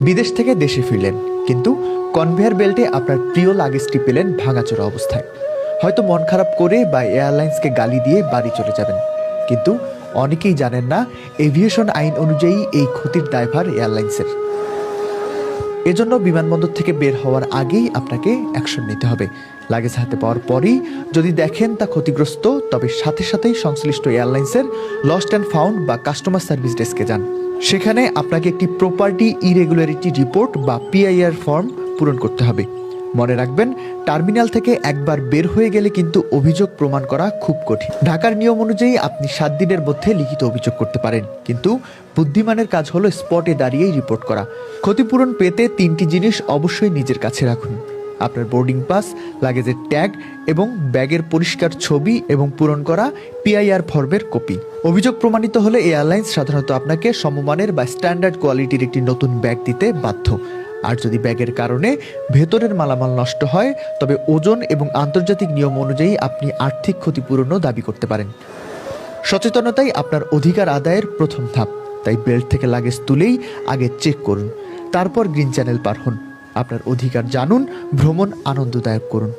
বিদেশ থেকে দেশে ফিরলেন, কিন্তু কনভেয়ার বেল্টে আপনার প্রিয় লাগেজটি পেলেন ভাঙাচোরা অবস্থায়। হয়তো মন খারাপ করে বা এয়ারলাইন্সকে গালি দিয়ে বাড়ি চলে যাবেন, কিন্তু অনেকেই জানেন না এভিয়েশন আইন অনুযায়ী এই ক্ষতির দায়ভার এয়ারলাইন্সের। এজন্য বিমানবন্দর থেকে বের হওয়ার আগেই আপনাকে অ্যাকশন নিতে হবে। লাগেজ হাতে পাওয়ার পরেই যদি দেখেন তা ক্ষতিগ্রস্ত, তবে সাথে সাথেই সংশ্লিষ্ট এয়ারলাইন্সের লস্ট অ্যান্ড ফাউন্ড বা কাস্টমার সার্ভিস ডেস্কে যান। সেখানে আপনাকে একটি প্রপার্টি ইরেগুলারিটি রিপোর্ট বা পিআইআর ফর্ম পূরণ করতে হবে। মনে রাখবেন, টার্মিনাল থেকে একবার বের হয়ে গেলে কিন্তু অভিযোগ প্রমাণ করা খুব কঠিন। ঢাকার নিয়ম অনুযায়ী আপনি 7 দিনের মধ্যে লিখিত অভিযোগ করতে পারেন, কিন্তু বুদ্ধিমানের কাজ হলো স্পটে দাঁড়িয়েই রিপোর্ট করা। ক্ষতিপূরণ পেতে 3টি জিনিস অবশ্যই নিজের কাছে রাখুন: আপনার বোর্ডিং পাস, লাগেজের ট্যাগ এবং ব্যাগের পরিষ্কার ছবি এবং পূরণ করা পিআইআর ফর্মের কপি। অভিযোগ প্রমাণিত হলে এয়ারলাইন্স সাধারণত আপনাকে সমমানের বা স্ট্যান্ডার্ড কোয়ালিটির একটি নতুন ব্যাগ দিতে বাধ্য। আর যদি ব্যাগের কারণে ভেতরের মালামাল নষ্ট হয়, তবে ওজন এবং আন্তর্জাতিক নিয়ম অনুযায়ী আপনি আর্থিক ক্ষতিপূরণও দাবি করতে পারেন। সচেতনতাই আপনার অধিকার আদায়ের প্রথম ধাপ। তাই বেল্ট থেকে লাগেজ তুলেই আগে চেক করুন, তারপর গ্রিন চ্যানেল পার হন। আপনার অধিকার জানুন, ভ্রমণ আনন্দদায়ক করুন।